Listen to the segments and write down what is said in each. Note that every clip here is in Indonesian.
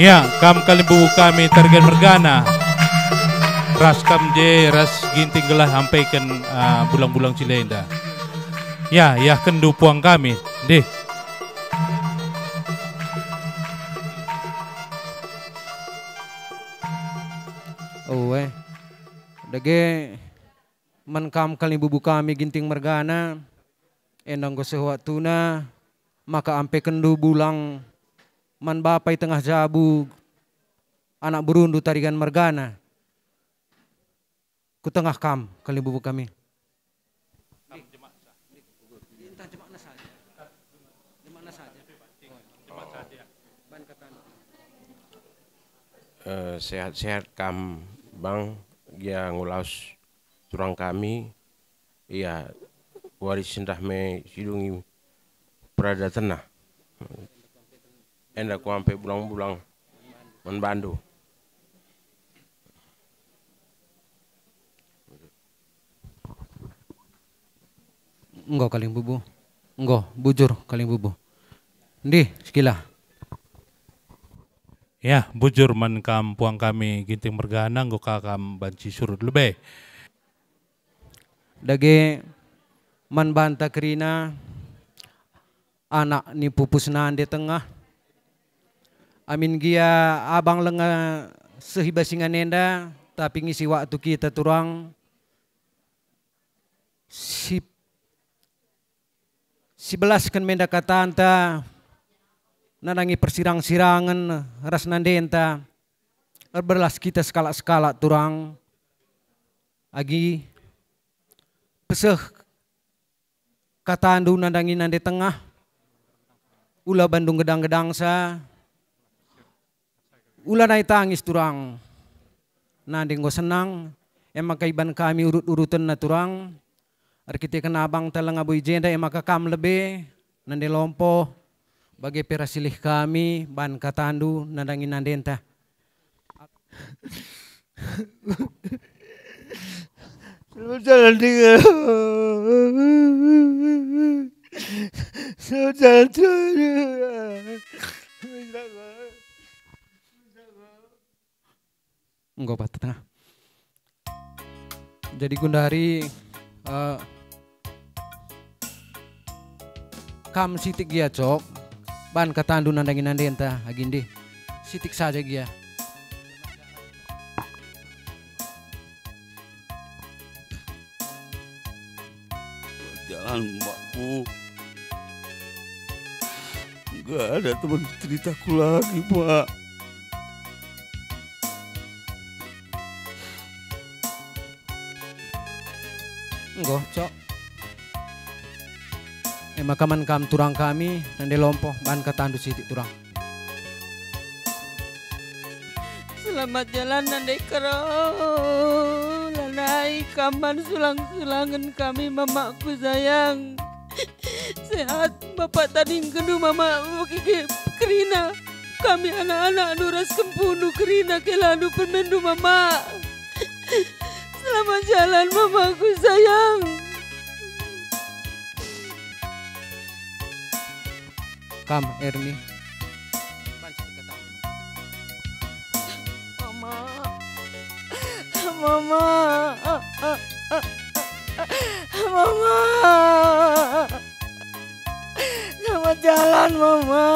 Ya, kam kalimbu kami targen mergana. Ras kam je, ras ginting gelah hampaikan bulang-bulang cilenda. Ya, ya kendu puang kami. Deh. Oh dage man kam kalimbu kami ginting mergana. Endang ko sewatuna maka ampe kendu bulang man bapai tengah jabu anak berundu tarigan mergana ku tengah kam kalimbu kami. Sehat-sehat kam bang dia ngulaus turang kami iya waris sendah me sidungi perada tenah enda ku ampe bulang-bulang man bandu. Enggo kaling bubu. Enggo bujur kaling bubu. Ndi sekila. Ya, bujur man kam puang kami ginting mergana nggo kakam banci surut lebih. Dage man banta kerina anak ni pupus nande tengah. Amin gia abang lenga sehibasingan nenda tapi ngisi waktu kita turang si belaskan menda kata anta nanangi persirang-sirangan ras nandenta berlas kita skala-skala turang agi peseh kata andu nandangi nande tengah ula Bandung gedang-gedang sa ula naik tangis turang nande ngo senang emak kaiban kami urut-urutan na turang arkite kena abang talang aboy jenda emak kam lebe nande lompo bagai perasilih kami ban katandu nandangin nandenta. Jangan tinggal. Jangan Enggak apa tengah. Jadi Gundari kam sitik gia cok. Ban katandu nandangin nandenta agindi sitik saja gia. Jalan mbakku. Gak ada teman ceritaku lagi pak. Enggak cok. Makaman kam turang kami nande lompo ban katandu sitik turang. Selamat jalan nande kero lanai kaman sulang-sulangan kami mamaku sayang. Sehat bapak tadi kendu mama kiki kerina. Kami anak-anak duras kempunu kerina keladu permendu mama. Selamat jalan mamaku sayang. Kam Erni. Mama. Mama. Mama. Selamat jalan mama.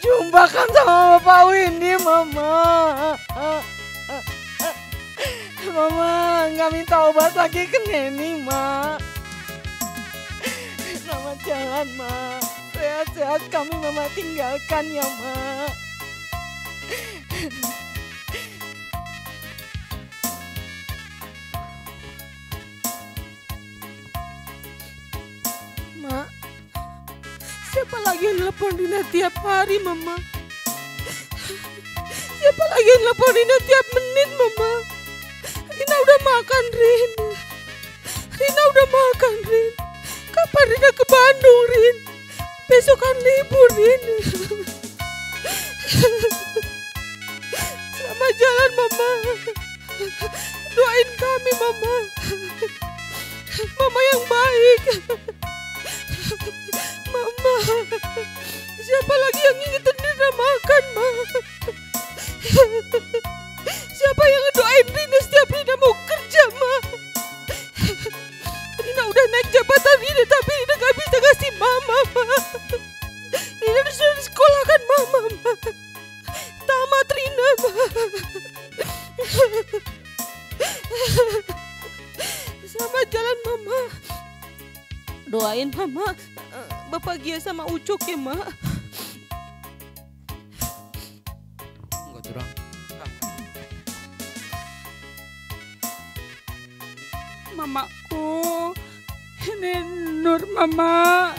Jumpakan sama Bapak Windy mama. Mama nggak minta obat lagi ke Neni ma. Selamat jalan ma. Sehat-sehat kami mama tinggalkan ya ma. Ma, siapa lagi yang nelpon Rina tiap hari mama? Siapa lagi yang nelpon Rina tiap menit mama? Rina udah makan Rin. Rina udah makan Rin. Kapan Rina ke Bandung Rin? Besok kan libur Rin. Selamat jalan mama. Doain kami mama. Mama yang baik. Mama Siapa lagi yang ingetin Rina makan, Ma? Siapa yang ngedoain Rina setiap Rina mau kerja, Ma? Rina udah naik jabatan Rina, tapi Rina gak bisa kasih Mama, Ma. Rina sudah disekolahkan Mama, Ma. Tamat Rina, Ma. Selamat jalan, Mama. Doain Mama bahagia sama Ucok ya, Ma. Enggak curang. Mamaku, ini Nur Mama.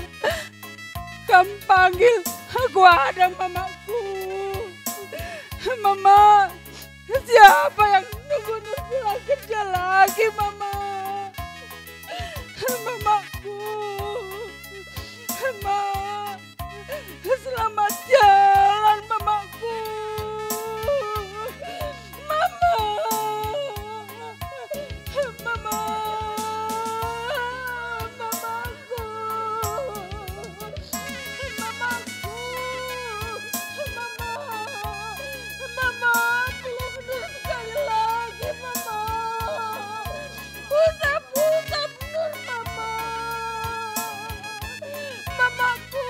Kamu panggil, aku ada Mamaku. Mama, siapa yang nunggu Nur pulang kerja lagi, Mama? Mamaku, Ma, selamat jalan, Mamaku. Mama, Mama, Mamaku, Mamaku, Mama, peluk Nur sekali lagi, Mama. Usap Nur, Mama. Mamaku,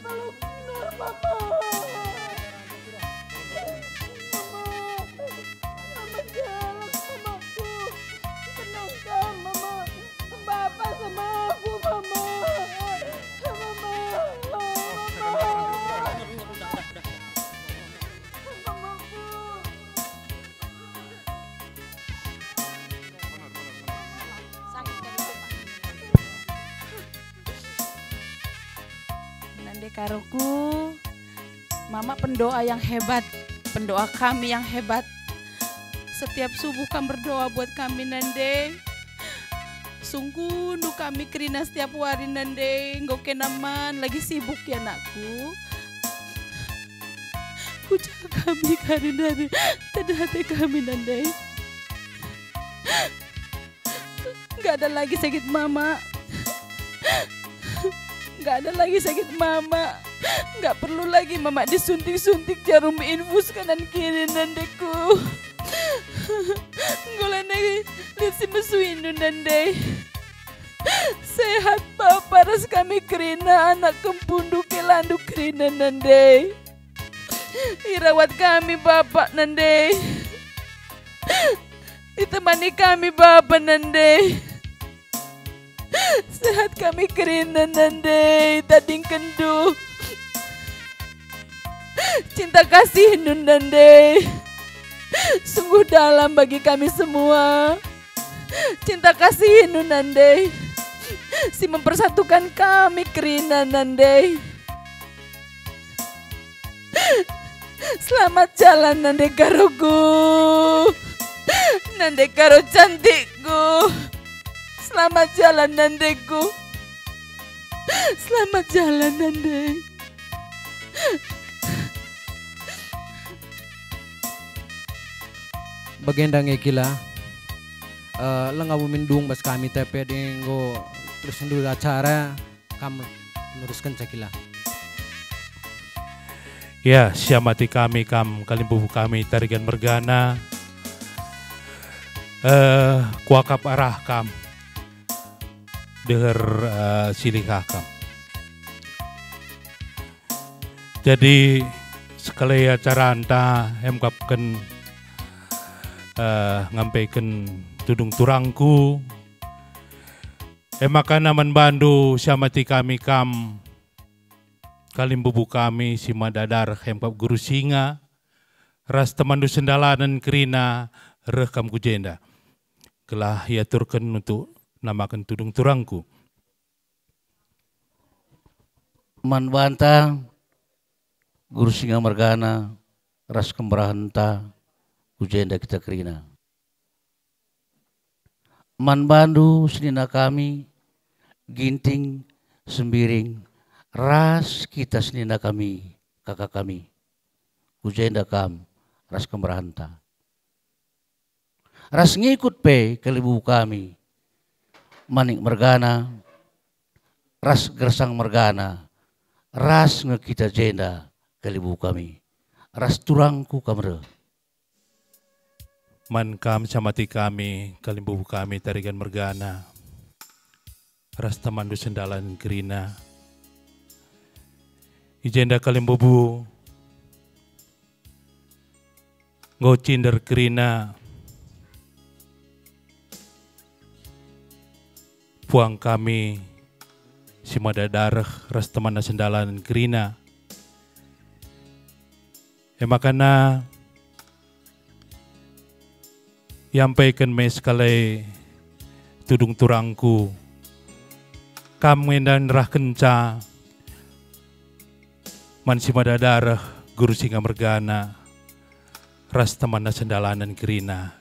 peluk Nur, Mama. Mama jalan, Mamaku. Tenangkan, Mama. Bapak sama aku, Mama. Nande karoku, Mama pendoa yang hebat, pendoa kami yang hebat. Setiap subuh kamu berdoa buat kami, Nande. Sungguh nu kami kerina setiap hari, Nande. Nggak kenaman, lagi sibuk ya anakku. Puja kami karena tanda hati kami, Nande. Nggak ada lagi sakit Mama. Nggak ada lagi sakit Mama. Nggak perlu lagi Mama disuntik-suntik jarum infus kanan kiri, Nandeku. Ngolene lihat si mesuinu, Nande. Sehat Bapak ras kami kerina anak kempundu kelandu kerina, Nande. Irawat kami Bapak, Nande. Ditemani kami Bapak, Nande. Sehat kami kerina, Nande. Tading kendu. Cinta kasih Nun, Nande. Sungguh dalam bagi kami semua. Cinta kasih Nun, Nande. Si mempersatukan kami kerina, Nande. Selamat jalan, Nande karoku. Nande karo cantikku. Selamat jalan, Nandeku. Selamat jalan, Nande. Bagendang ekila. Lengabu mindung bas kami tepe denggo terus dulu acara kamu meneruskan cakila. Ya, siamati kami kalimbubu kami tarigan mergana. Kuakap arah kam. Deher silih kam. Jadi sekali acara anta emkapkan ngampaikan tudung turangku. Emakana manbandu siamati kami kam. Kalimbubu kami si madadar hempap guru singa. Ras temandu sendalanan kerina rekam kujenda. Kelah yaturkan untuk namakan tudung turangku. Manbanta guru singa margana ras kembarahanta kujenda kita kerina. Manbandu senina kami ginting sembiring ras kita senina kami kakak kami kujenda kam ras kembarahanta. Ras ngikut pe kalibu kami manik mergana ras gersang mergana, ras ngekita jenda kalibu kami, ras turangku kamre. Man kam samati kami, kalimbubu kami tarigan mergana, ras tamandu sendalan gerina. Ijenda kalimbubu, ngocinder gerina, puang kami si madadarah ras temana sendalan gerina. Makana yampaikan mes kalai tudung turangku kami dan rah kenca man si madadarah guru singa mergana ras temana sendalanan gerina.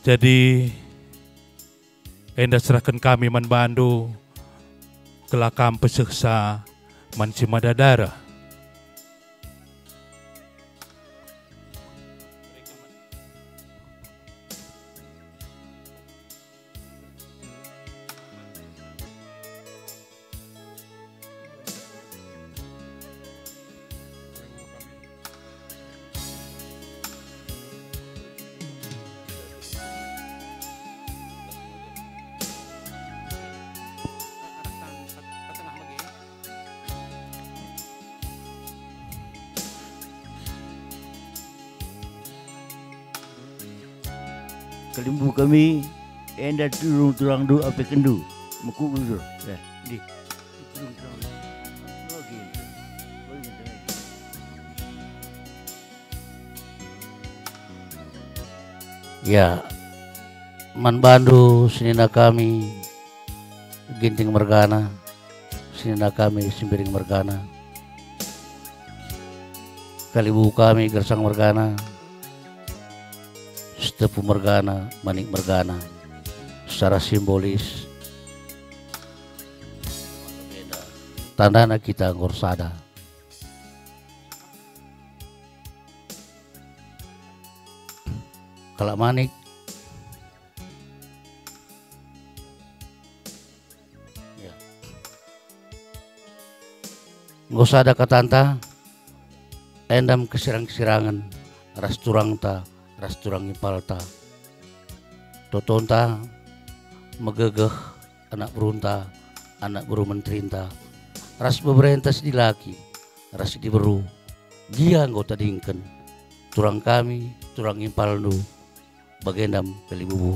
Jadi enda serahkan kami man bandu kelakam peseksa man si madadarah. Kalimbu kami enda turung turang du apa kendu maku gudur ya di turung turang lagi. Ya, man bandu sinina kami ginting mergana, sinina kami simbiring mergana, kalibu kami gersang mergana, tepu mergana, manik mergana, secara simbolis tandana kita ngorsada. Kalau manik ya. Ngorsada katanta endam kesirang-kesirangan ras turangta ras turang impalta totonta megegeh anak berunta anak beru menterinta ras beberenta sedilaki ras diberu dia anggota dingken turang kami turang impalnu bagendam kalibubu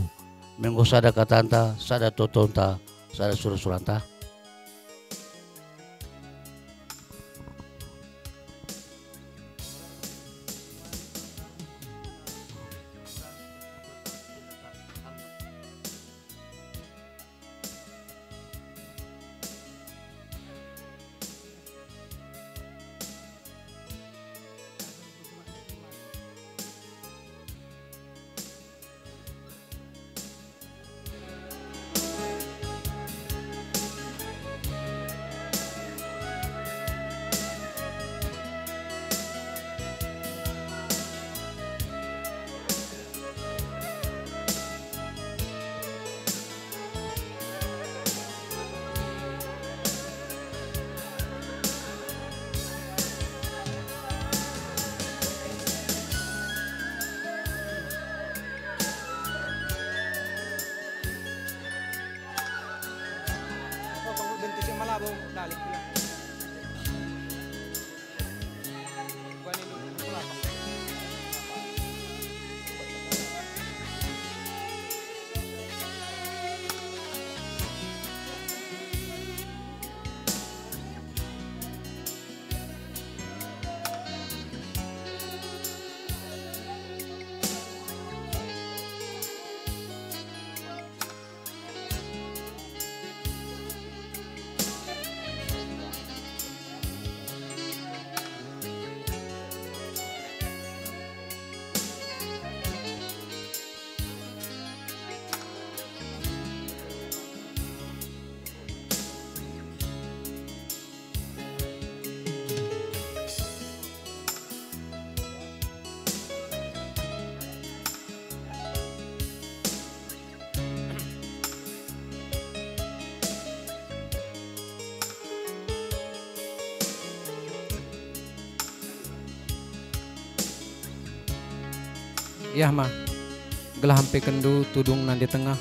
menggo sada katanta sada totonta sada sura-suranta. Ya mah, gelah hampe kendu tudung nan di tengah.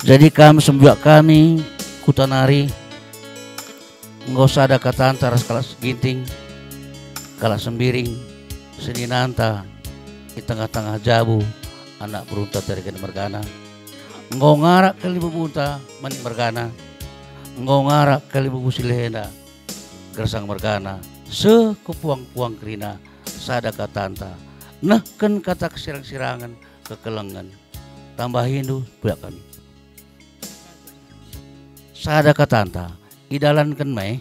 Jadi kami kutanari nggak usah ada kata antara skala ginting, kala sembiring, seninanta di tengah-tengah jabu anak berunta dari kena mergana. Nggak ngarak kali bubunta manik mergana, nggak ngarak kali bubu silehenda gersang mergana, sekupuang-puang kerina sada kata anta, nah kan kata kesirang-sirangan kekelengan, tambah Hindu budak kami. Sada kata anta, idalan kan mai.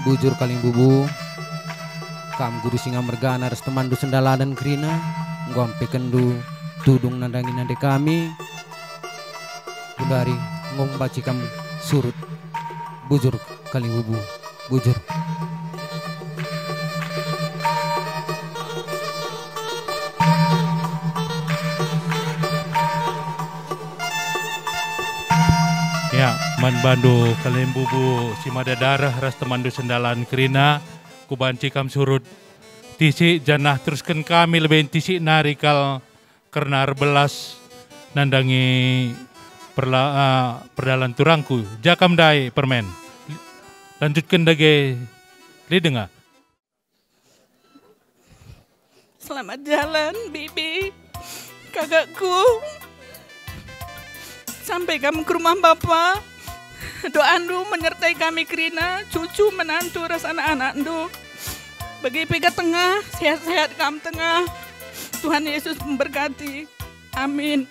Bujur kaling bubu kam guru singa mergana res temandu sendaladan kerina ngompe kendu tudung nandangin nande kami udari ngom baci kam surut bujur kaling bubu bujur. Ya, man bandu kalian bubu si mada darah ras temandu sendalan kerina kubanci kam surut tisi janah teruskan kami lebih tisi narikal karena belas nandangi perdalan turangku jakam dai permen lanjutkan dage lidenga. Selamat jalan, Bibi, kakakku. Sampai kamu ke rumah Bapak. Doandu menyertai kami kerina, cucu menantu ras anak-anak ndu. Bagi pega tengah, sehat-sehat kamu tengah. Tuhan Yesus memberkati. Amin.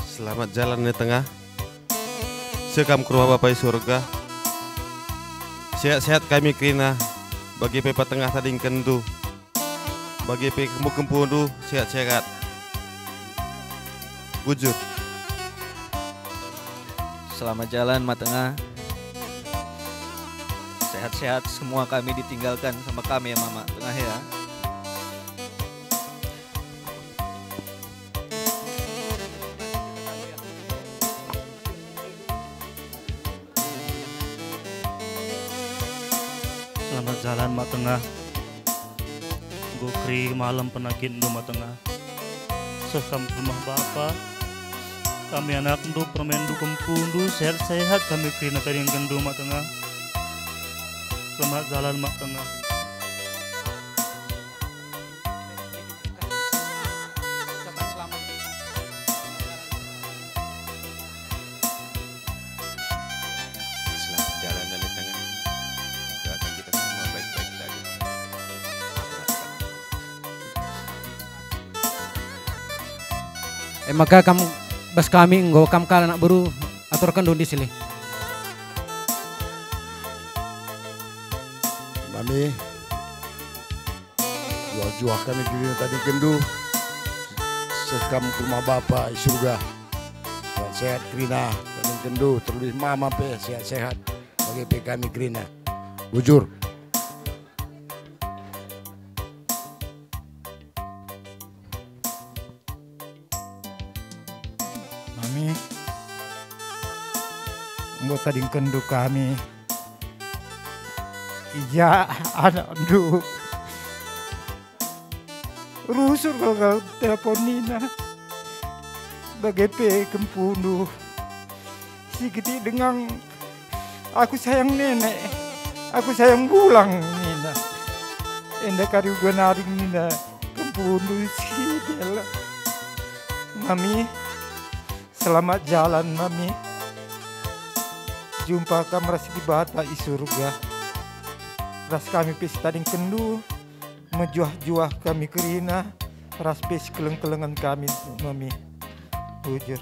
Selamat jalan di tengah. Sekam ke rumah Bapak di surga. Sehat-sehat kami kerina. Bagi pepa tengah tading kendu. Bagi pe kempu-kempu sehat-sehat. Bujur. Selamat jalan mak tengah. Sehat-sehat semua kami ditinggalkan sama kami ya mama tengah ya. Selamat jalan mak tengah. Gukri malam penagin lu mak tengah. Sekam rumah Bapak. Kami anak ndu permendu kempundu sehat-sehat kami kena tadi yang gendu mak tengah. Selamat jalan mak tengah. Selamat jalan di tengah. Doakan kita semua baik-baik lagi. Maka kamu bas kami nggo kam kala anak baru aturkan dong di sini. Mami, jual kami kiri tadi kendu, sekam ke rumah Bapak di surga, sehat kerina, tadi kendu terus mama pe sehat-sehat, bagi pe kami kerina, bujur. Mbok tadi kendu kami. Iya anak ndu. Rusur kalau telepon Nina. Bagai kempundu. Si gede dengan aku sayang nenek. Aku sayang bulang Nina. Enda kari gua naring Nina. Kempundu si Dela. Mami, selamat jalan Mami. jumpa kami ras di bata i surga. Ras kami pes tading kendu, mejuah-juah kami kerina, ras pes keleng-kelengan kami mami. Bujur.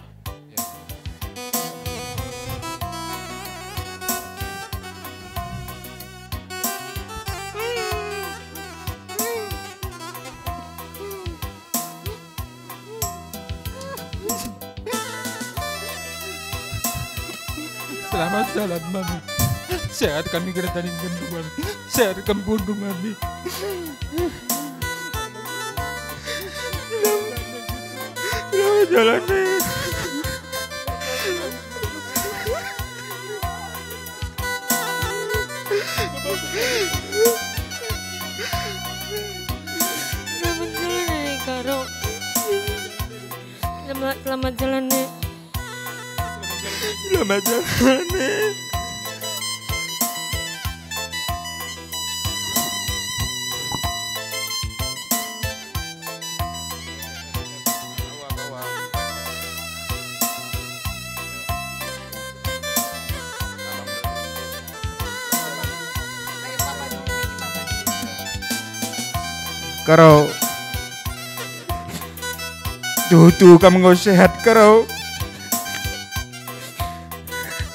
Selamat jalan mami. Sehat kami kedatangan kenduan. Sehat kami bundu mami. Selamat jalan nih. Selamat jalan nih Karo. Selamat jalan nih. Selamat jalan nih. Karo, tuh kamu nggak sehat Karo.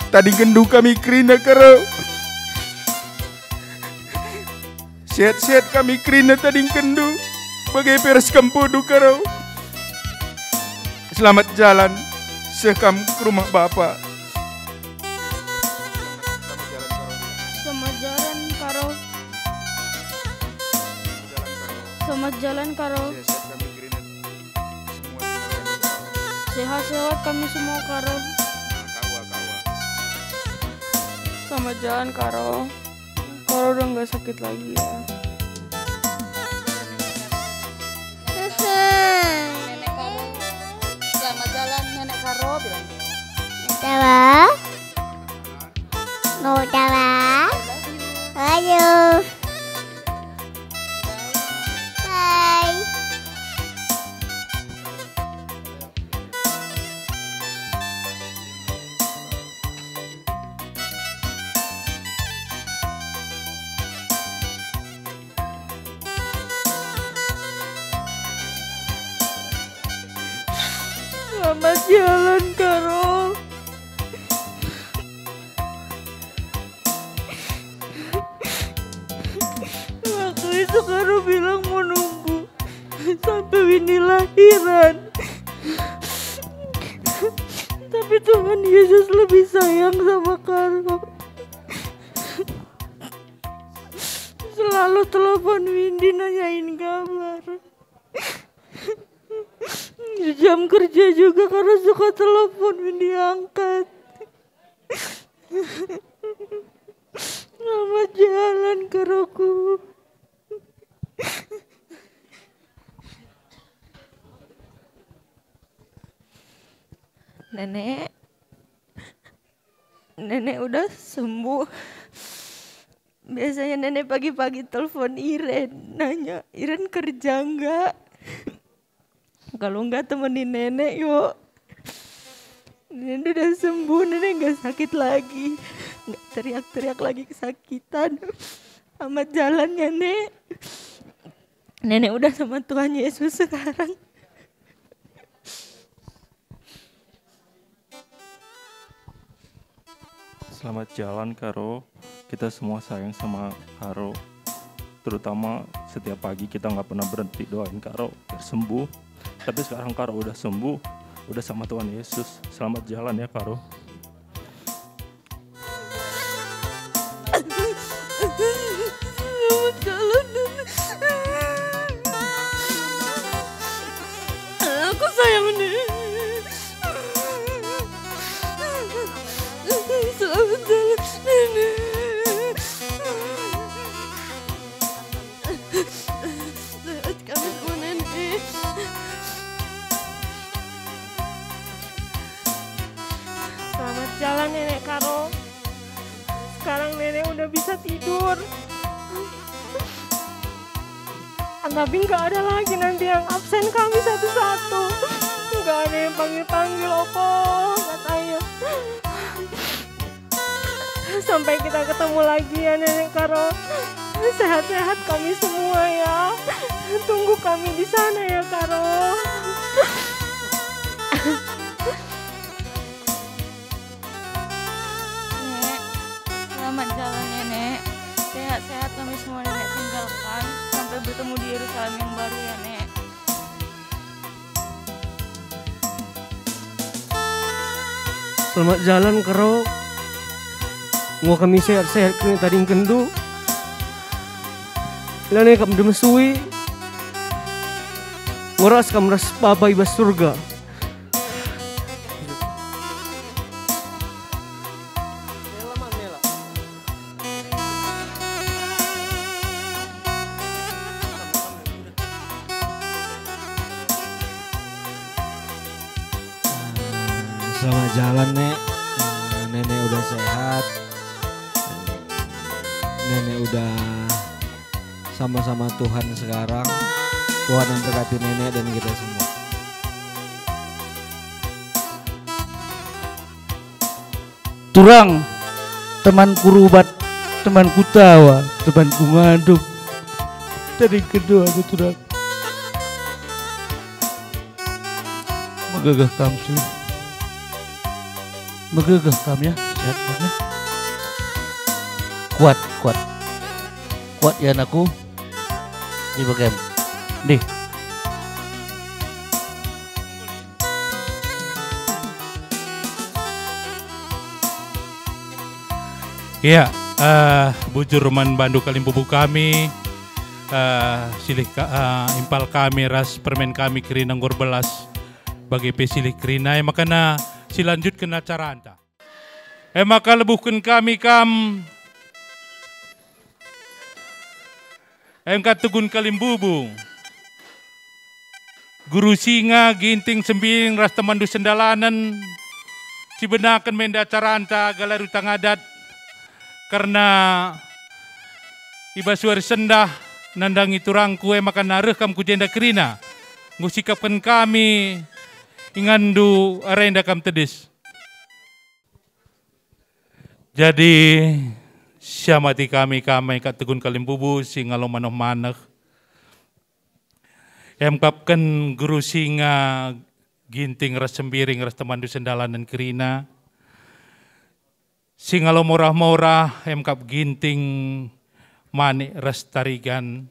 Tadi gendu kami kerina Karo. Sehat-sehat kami kerina tadi gendu. Bagai peres kampudu Karo. Selamat jalan sekam ke rumah Bapak. Selamat jalan Karo. Selamat jalan Karo. Sehat-sehat kami semua Karo. Selamat jalan Karo. Karo udah nggak sakit lagi ya. Nenek Karo. Selamat jalan Nenek Karo bilang. Dawa. Mau dawa. Ayo. Bye. Selamat jalan Karo. Waktu itu Karo bilang mau nunggu sampai Winnie lahiran. Tapi Tuhan Yesus lebih sayang sama Karo. Selalu telepon Windy nanyain kabar. Jam kerja juga karena suka telepon Windy angkat. Selamat jalan Karoku. Nenek udah sembuh. Biasanya nenek pagi-pagi telepon Iren, nanya Iren kerja enggak? Kalau enggak temenin nenek yuk. Nenek udah sembuh, nenek enggak sakit lagi. Enggak teriak-teriak lagi kesakitan. Selamat jalan ya Nek. Nenek udah sama Tuhan Yesus sekarang. Selamat jalan Karo. Kita semua sayang sama Karo. Terutama setiap pagi kita nggak pernah berhenti doain Karo biar sembuh. Tapi sekarang Karo udah sembuh, udah sama Tuhan Yesus. Selamat jalan ya Karo. Selamat jalan Nenek. Aku sayang Nenek. Selamat jalan Nenek. Sehat kami semua Nenek. Selamat jalan Nenek Karo. Sekarang Nenek udah bisa tidur. Tapi nggak ada lagi nanti yang absen kami satu-satu. Nggak ada yang panggil-panggil opo katanya. Sampai kita ketemu lagi ya Nenek Karo. Sehat-sehat kami semua ya. Tunggu kami di sana ya Karo. Nek, selamat jalan ya Nek. Sehat-sehat kami semua Nenek tinggalkan. Sampai bertemu di Yerusalem yang baru ya Nek. Selamat jalan Karo. Ngo kami sehat-sehat kini tadi kendu. Lane kam demesui. Ngoras kam ras papa ibas surga. Selamat jalan Nek. Nenek udah sehat. Nenek udah sama-sama Tuhan sekarang. Tuhan yang berkati nenek dan kita semua. Turang, temanku rubat, temanku tawa, temanku ngaduk. Dari kedua aku turang. Megagah kamu sih. Megagah kamu ya, sehat ya. Kuat, kuat. Kuat ya anakku. Ini bagaimana? Nih. Iya, bujur Roman Bandu Kalimbubu kami, silih impal kami ras permen kami kerinang gorbelas bagi pesilih kerinai makana silanjutkan acara anta. Maka lebuhkan kami Katugun Kalimbubu, Guru Singa Ginting Sembiring ras temandu sendalanan, cibenakan menda acara anta galaru tangadat. Karena iba suari sendah nandangi turangku makan naruh kam kujenda kerina ngusikapkan kami ingandu arenda kam tedis. Jadi siamati kami Katugun Kalimbubu singalo manoh maneh emkapkan Guru Singa Ginting ras Sembiring ras temandu sendalanan kerina singalo morah-morah emkap Ginting Manik ras Tarigan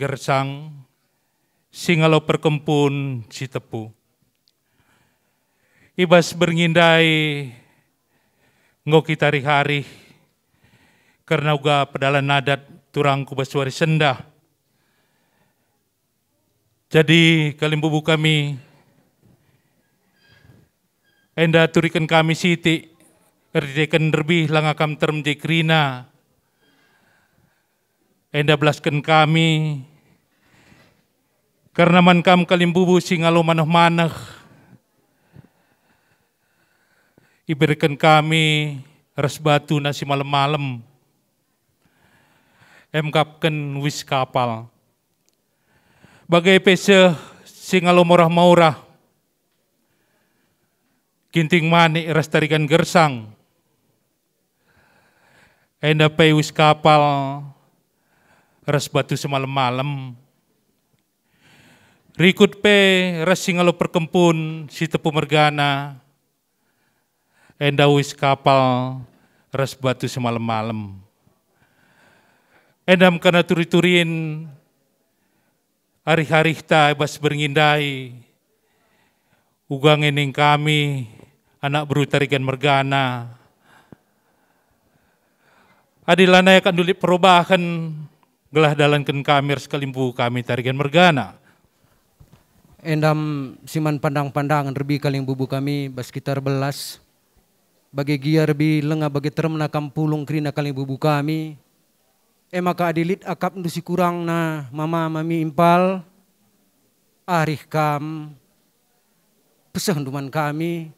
Gersang singalo perkempun si tepu ibas berngindai ngoki tarih-hari karena uga pedalan nadat turangku basuari sendah. Jadi Kalimbubu kami enda turikan kami siti erdekan lebih langakam termje krina. Enda belaskan kami karena man kam Kalimbubu singalo manah-manah iberikan kami ras batu nasi malam-malam emkapkan wis kapal bagai pese singalo morah-morah Ginting Manik ras Tarigan Gersang enda pay wis kapal ras batu semalam-malam. Rikut pe ras singalo perkempun si tepu mergana. Enda wis kapal ras batu semalam-malam. Endam kana turi-turin hari-hari ta bas berngindai. Ugang ening kami anak buru Tarigan mergana. Adilana akan dulit perubahan gelah dalankan kami Kalimbubu kami Tarigan mergana. Endam siman pandang-pandangan rebi Kalimbubu kami bas sekitar belas. Bagi gia rebi lenga bagi termena kampulung krina Kalimbubu kami. Maka adilit akap ndusi kurang na mama mami impal. Arih kam. Pesah duman kami.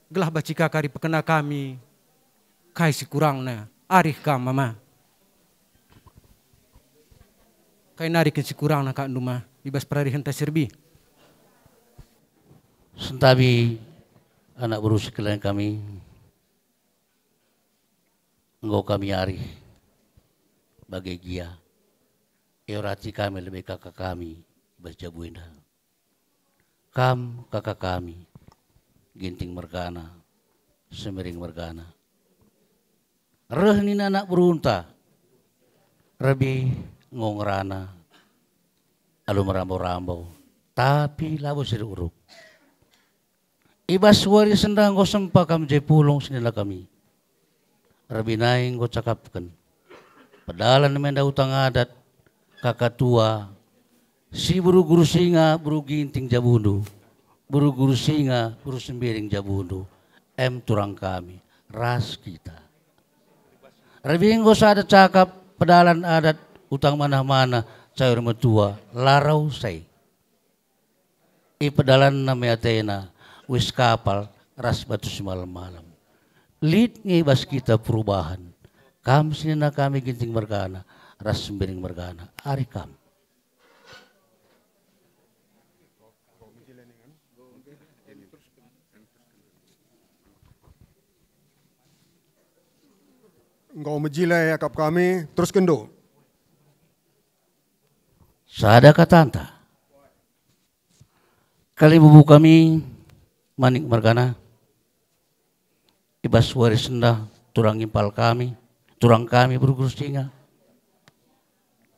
Gelah bacika kari pekena kami. Kai si kurang na arih kam mama. Kai narik si kurang na kak duma ibas perarihan tasirbi. Sentabi anak buru sekalian kami engkau kami ari bagai gia. Eurati kami lebih kakak kami baca buina. Kam kakak kami ginting mergana, semering mergana. Rehnin anak berunta, rebi ngongrana, alu merambau-rambau, tapi labu siri uruk. Ibas wari sendang ko sempa kam jay pulong sinila kami. Rebi naing ko cakapkan. Padalan naman daw utang adat, kakatua, si buru-guru singa, buru ginting jabundu, buru-guru singa, buru sembiring jabundu, turang kami, ras kita. Rebinggo sa adat cakap, pedalan adat, utang mana-mana, sayur metua, larau say. Pedalan nami Athena, wis kapal, ras batu semalam-malam. Lid ngibas kita perubahan, kam sinina kami ginting mergana, ras sembiring mergana, ari kam. Engkau menjilai akap kami, terus kendo. Sada katanta. Kali bubu kami, manik mergana. Ibas waris sendah, turang impal kami, turang kami berguru singa.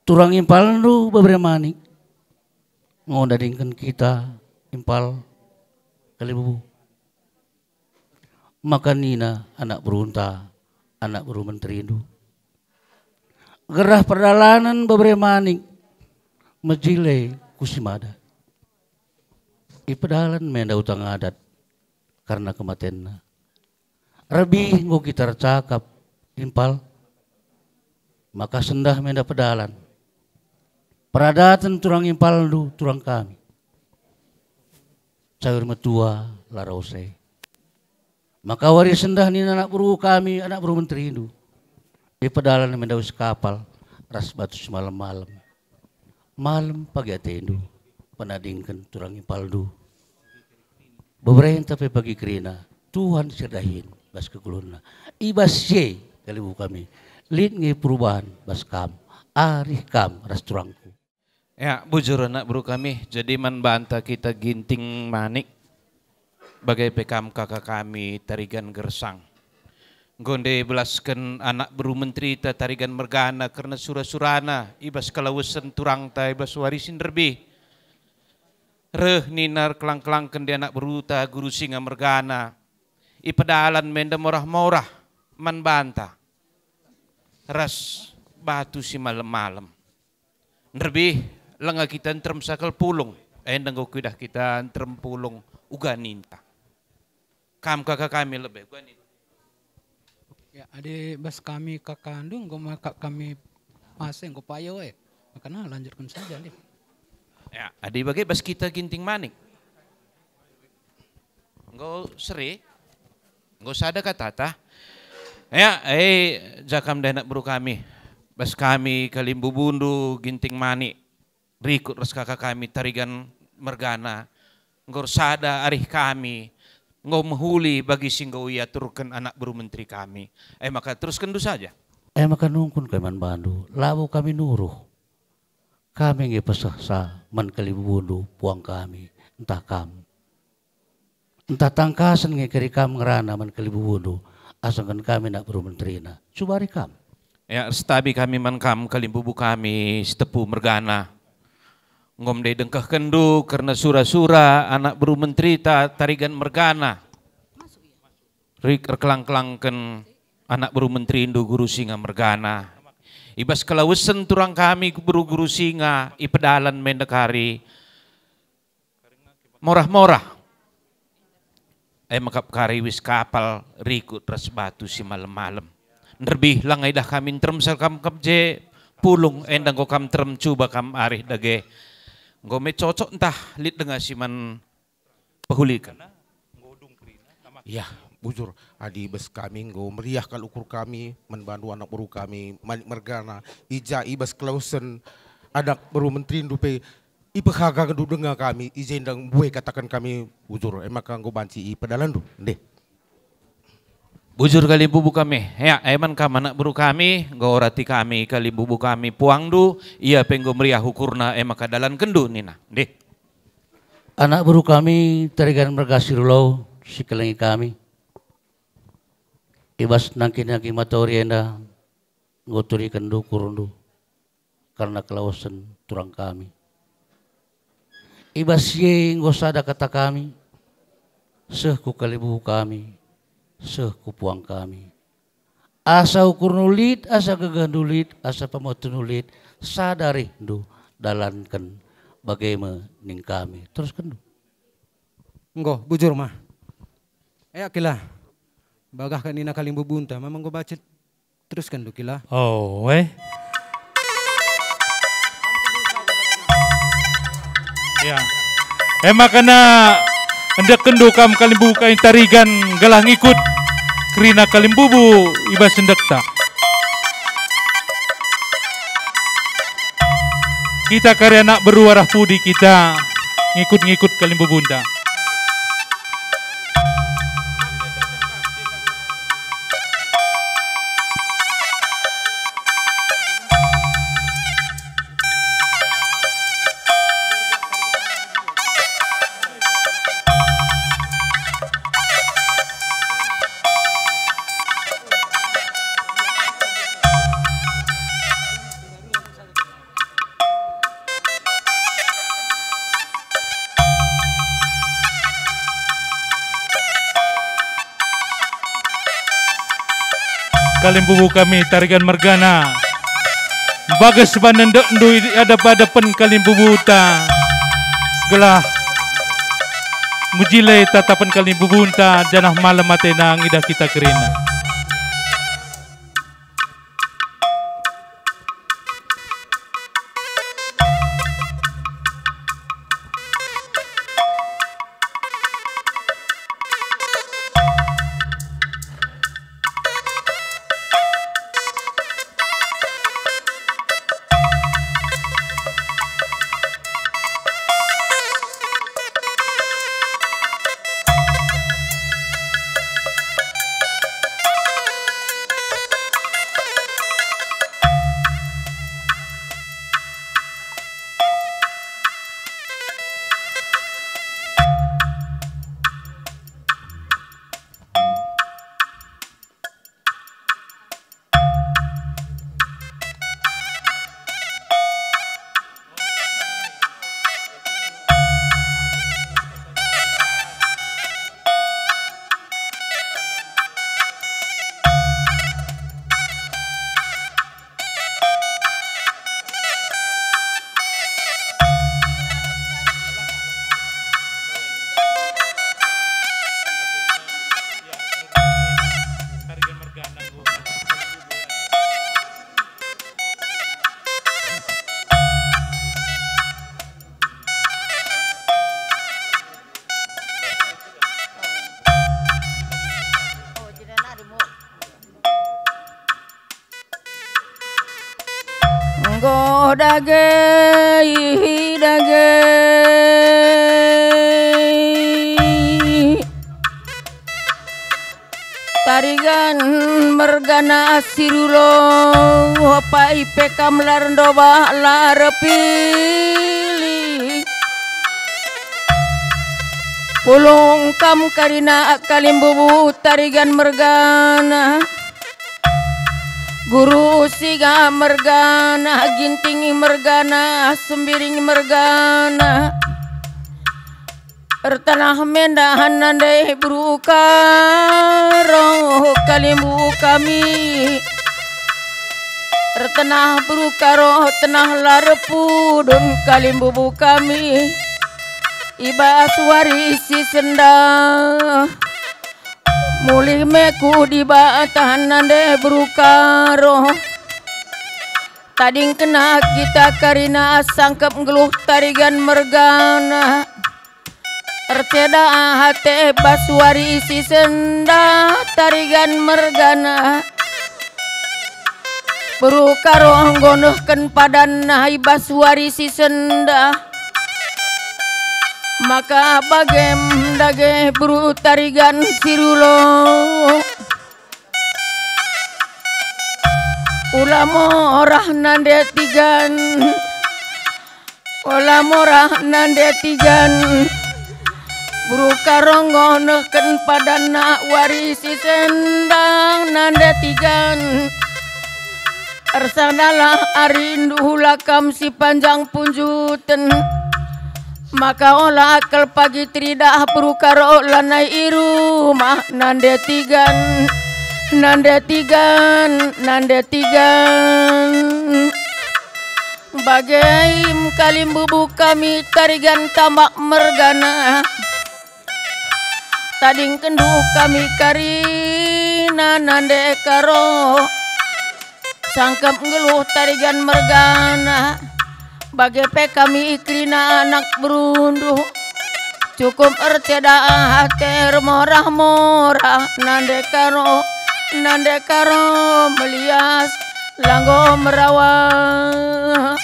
Turang impal lu beberapa manik. Ngodadingkan kita, impal, kali bubu. Maka nina anak berunta, anak buru menteri itu. Gerah perjalanan beberapa manik, majile kusimada. Ipedalan menda utang adat karena kematianna. Rebi ngo kita cakap impal, maka sendah menda pedalan. Peradatan turang impal lu turang kami. Sayur metua larause. Maka waris sendah ni anak buru kami, anak buru menteri itu. Ipedalan menda us kapal, ras batu semalam-malam. Malam pagi atendu, penadingkan turang impaldu. Beberapa tapi pagi kerina, Tuhan serdahin bas kekulunna. Ibas ye kali bu kami, lid ngi perubahan bas kam, arih kam ras turangku. Ya bujur anak buru kami, jadi manbanta kita ginting manik, bagai pekam kakak kami tarigan gersang. Gonde belaskan anak buru menteri ta tarigan mergana karena surah-surana ibas kalawasan turang ta ibas warisin derbi. Reh ninar kelang-kelangkan di anak beruta guru singa mergana. Ipedalan menda morah-morah man banta. Ras batu si malam-malam. Derbi lenga kita entrem sakal pulung. Endang kudah kita entrem pulung uganinta. Kam kakak kami lebih uganinta. Ya, adik bas kami kakandung, gue makak kami masing, gue payo makanya lanjutkan saja nih. Ya, adik bagai bas kita ginting manik. Engkau seri, engkau sada kata. Ya, jakam danak buru kami, bas kami kalimbu bundu ginting manik, rikut ras kakak kami tarigan mergana, engkau sada arih kami. Ngau menghuli bagi singgau ia turkan anak buru menteri kami. Maka teruskan dulu saja. Maka nungkun keman bandu, labu kami nuruh. Kami ngi pesah sa man kalibundu puang kami, entah kam. Entah tangkasan ngi keri kam ngerana man kalibundu, asangkan kami nak buru menteri na. Subari kam. Ya, setabi kami man kam kalimbubu kami setepu mergana. Ngom de dengkah kendu karena sura-sura anak buru menteri tarigan mergana. Rik kelang-kelangkan anak buru menteri indu guru singa mergana. Ibas kalawasan turang kami buru-guru singa ipedalan mendekari. Morah-morah. Makap kari wis kapal rikut ras batu si malam-malam. Nerbih langay dah kami terem sal kam kapje pulung endang ko kam terem cuba kam arih dage. Ngome cocok entah lit dengan siman pehulikan. Ya, bujur adi bes kami nggo meriah kal ukur kami menbantu anak buru kami manik mergana ija ibas klausen anak buru menteri dupe ipehaga gendu dengar kami izendang buai katakan kami bujur emang nggo banci i pedalan du deh. Bujur kali bubu kami, ya eman kam anak buru kami, gorati kami kali bubu kami puangdu, ia penggo meriah hukurna emaka dalan kendu nina, deh. Anak buru kami tarigan mergasirulau sikelengi kami. Ibas nangki matori enda ngoturi kendu kurundu karena kelausan turang kami. Ibas ye ngosada kata kami, sehku kali bubu kami. Sekupuang kami. Asa ukur nulit, asa gegandulit, asa pamotunulit, sadari du dalankan bagaimana ning kami. Terus kendu. Enggo, bujur mah. Kila. Bagah kanina kalimbu bunta, mamang go bacet. Terus kendu kila. Oh, Ya. Makana hendak kendu kam kalimbu kain tarigan galah ngikut kerina kalimbubu ibas hendak tak. Kita karya nak beruarah pudi kita ngikut-ngikut kalimbu bunda. Kalimbubu kami tarigan mergana bagas banendek ndu ada pada pen kalimbubu ta gelah mujile tatapan kalimbubu ta janah malam matena ngidah kita kerina. Go dage tarigan mergana asirulo apa ipe kamlar doba larepili pulung kam karina kalimbubu tarigan mergana guru siga mergana ginting mergana sembiring mergana ertanah mendahan nandai berukaro kalimbu kami ertanah berukaro tenah larepudun kalimbu kami ibas warisi senda mulih meku di batahan nande berukaro tading kena kita karina sangkep ngeluh tarigan mergana erceda hate baswari isi senda tarigan mergana berukaro nggonohken padan nahi baswari si senda maka bagem dage buru tarigan sirulo Ulamo orah nande tigan, ulamo orah nande tigan. Buru karonggo neken padana warisi sendang nande tigan. Arsanalah arindu lakam si panjang punjuten. Maka olah akal pagi tridah buru karo lanai irumah nande tigan. Nande tigan, nande tigan. Bagaim kalim bubu kami tarigan tambak mergana. Tading kendu kami karina nande karo. Sangkep ngeluh tarigan mergana. Bagepe kami ikrina anak berunduh. Cukup ertiada hater morah-morah nande karo. Nande karo melias langgo merawah.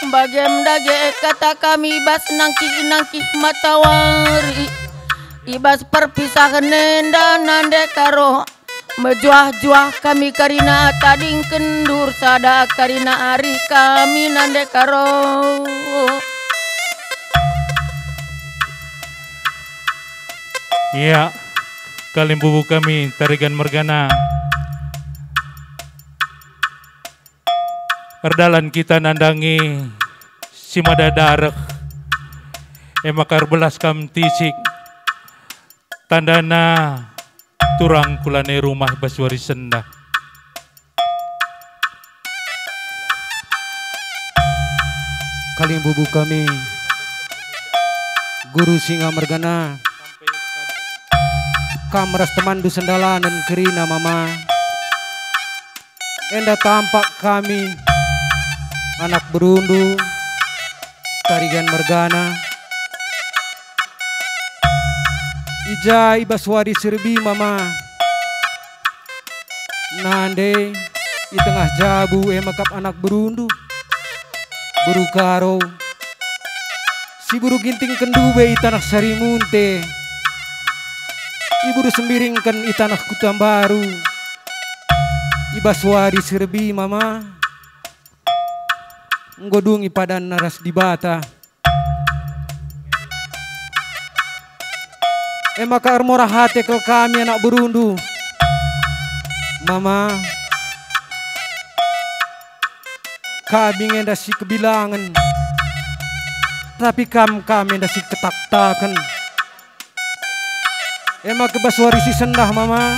Bagem dage kata kami bas nangki matawari. Ibas perpisahan nenda nande karo. Mejuah-juah kami karina tading kendur sada karina ari kami nande karo. Iya, kalim bubu kami tarigan mergana. Erdalan kita nandangi si madadarek. Emakar belas kam tisik. Tandana turang kulane rumah baswari senda. Kalim bubu kami guru singa mergana. Kamras temandu sendalanan kerina mama. Enda tampak kami anak berundu tarigan mergana. Ija ibaswari serbi mama. Nande di tengah jabu emakap anak berundu. Buru karo si buru ginting kendube itanah sarimunte. Ibu sembiringkan itanah kutam baru. Ibaswari serbi mama. Nggodungi padan naras di bata. Maka armora hati ke kami anak berundu. Mama. Kami ngenda si kebilangan. Tapi kami ngenda si ketak-takan. Emak kebaswari si sendah mama.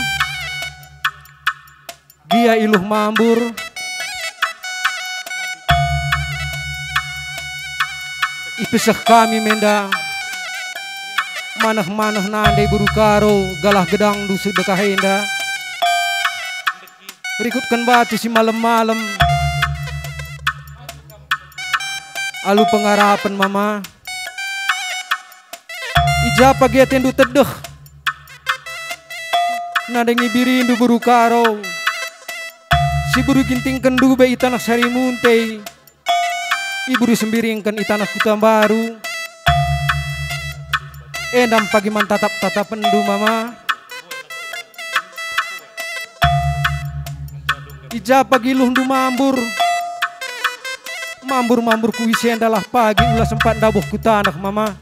Dia iluh mambur. Ipisah kami menda. Manah-manah nandai buru karo. Galah gedang du sedekah henda. Berikutkan batu si malam-malam. Alu pengarapan mama. Ija pagi atendu tedeh. Nada ngibirindu buru karo. Si buru ginting kendu be itanah sarimunte. Iburu sembiringkan itanah kutam baru. Endam pagi mantatap-tatap pendu mama. Ija pagi luhdu mambur. Mambur-mambur kuisi endalah pagi ulah sempat dabuh kutanah mama.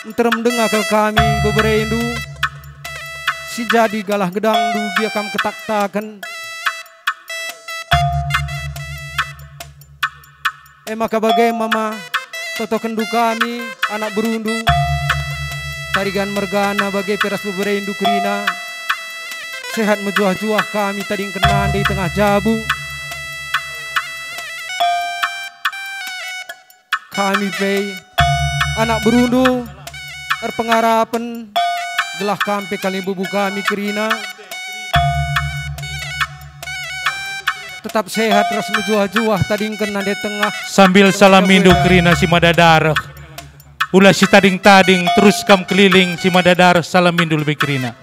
Terem dengar ke kami beberendu. Si jadi galah gedang du dia kam ketak-takan. Maka bagai mama. Toto kendu kami anak berundu. Tarigan mergana bagai peras beberendu kerina. Sehat mejuah-juah kami tading kenan di tengah jabu. Kami pay anak berundu. Pengarapan gelah kampe kali bubu kami kerina. Tetap sehat ras mejuah-juah tading kena di tengah. Sambil salam mindu kerina si madadarah. Ulah si tading-tading terus kam keliling si madadarah salam mindu lebih kerina.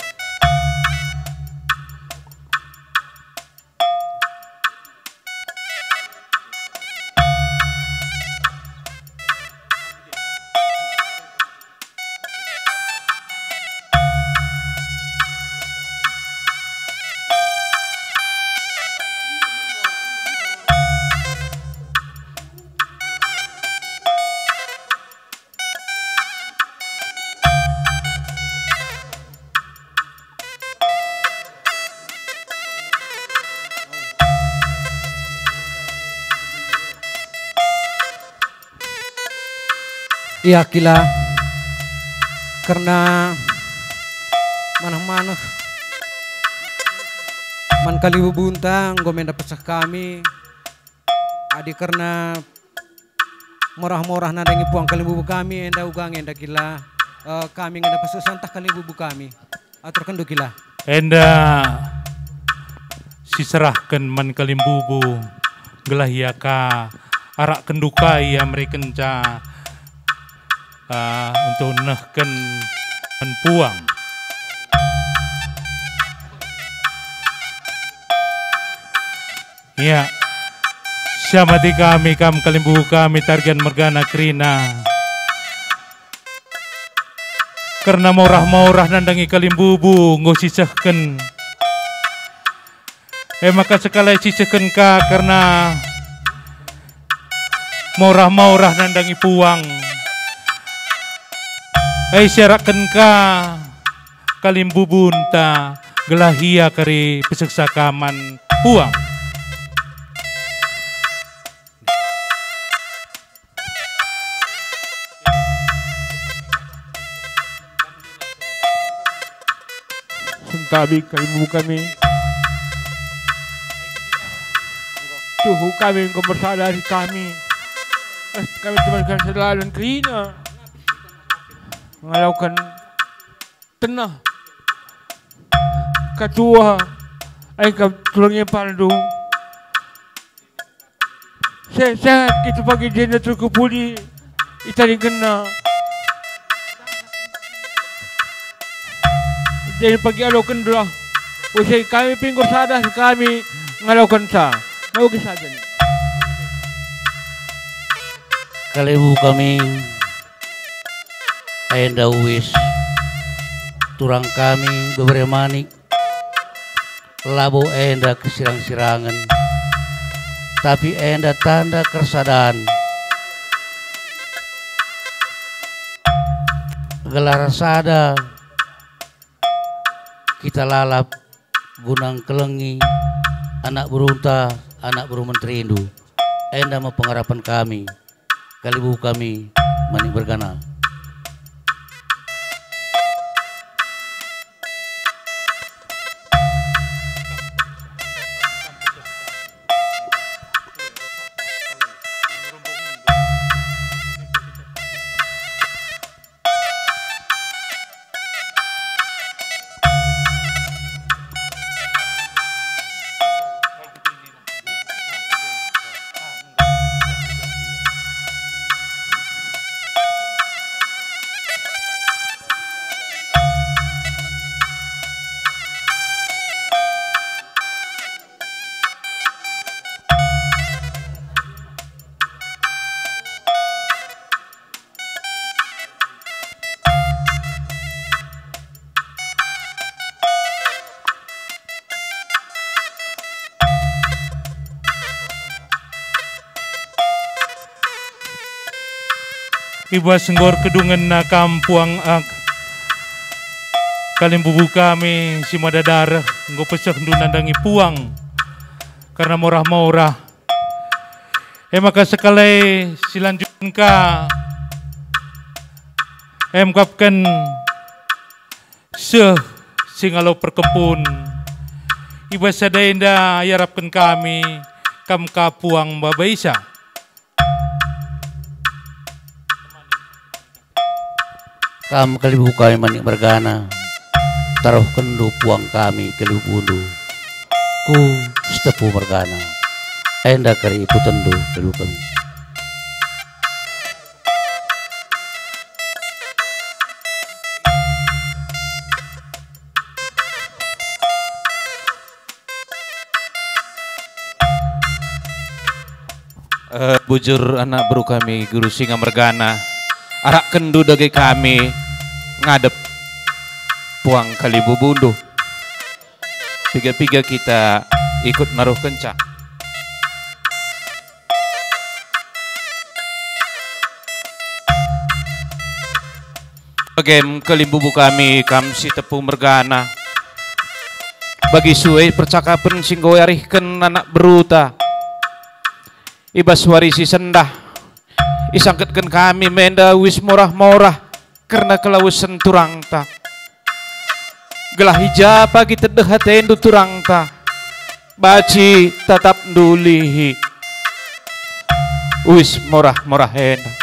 Iya kila, karena manah-manah man kali bubuntang gomen pesah kami adi karena morah-morah nadangi puang kali bubu kami enda ugang enda kila kami ngenda pesah santah kali bubu kami atur kendu kila enda siserahkan man kali bubu gelah ka arak kenduka ia mereka untuk nehken menpuang. Ya, syamati kami kalimbu kami targan mergana krina. Karena morah-morah nandangi kalimbubu ngosisahken. Maka sekali sisahken ka karena morah-morah nandangi puang. Syaraken ka kalimbubunta gelahia kari peseksakaman puang. Sentabi kalimbu kami. Tuhu kami engkau bersadari kami. Kami temankan selalu krina. Mengalaukan tenah ketua aikam tulangnya pandu sehat kita pagi jenda terkepuli itali kena jadi pagi alaukan dulu usai kami pinggul sadar kami mengalaukan sa mau kesadan kalibu kami enda wis turang kami beberapa manik labo enda kesirang-sirangan tapi enda tanda kersadaran gelar sada kita lalap gunang kelengi anak berunta anak berumanterindu enda mau pengharapan kami kalibu kami manik bergana. Iba senggor kedungan na kampuang ak kalimbubu kami si madadar nggo pesek nandangi puang karena morah-morah maka sekali silanjutkan ka kapkan singalo perkempun iba sadainda yarapkan kami kam kapuang babaisa. Kam kalibu kami manik bergana taruh kendu puang kami kalibu bundu ku setepu bergana enda kari ipu tendu kalibu kami bujur anak bro kami guru singa mergana arak kendu dage kami ngadep puang kalibu bundu piga-piga kita ikut naruh kencak bagem kalibu kami kam si tepung mergana bagi suai percakapan singgo yarihken anak beruta ibas warisi sendah isangkatkan kami menda wis morah-morah karena kelausan turang ta. Gelah hija pagi terdehaten du turang ta. Baci tetap dulihi. Wis morah-morah henda.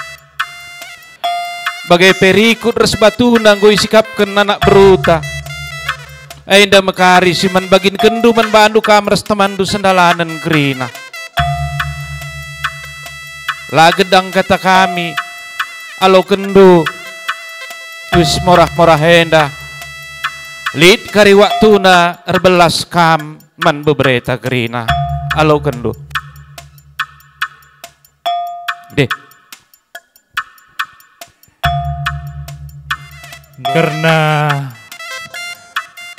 Bagai perikut res batu nanggo isikapkan anak beruta. Ainda mekari siman bagin kendu man bandu kamres temandu sendalanan kerina. Lagedang kata kami, alo kendu, wis morah-morah henda. Lid kari waktuna erbelas kam man bebereta kerina, alo kendu. Deh. Karena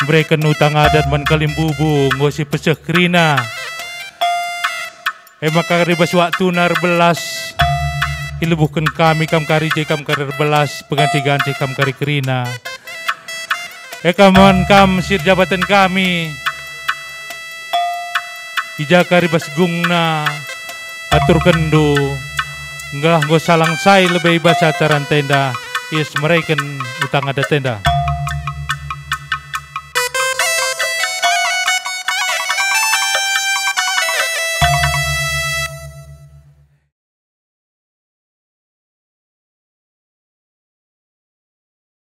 mereka utang adat man kalimbubu ngosi peseh kerina. Maka ribas waktu nar belas ilebuhkan kami kam kari je kam kari belas pengganti-ganti kam kari kerina. Kaman kam sir jabatan kami. Ija kari bas gungna atur kendu. Enggak salang say lebih bahasa acaran tenda. Yes mereka utang ada tenda.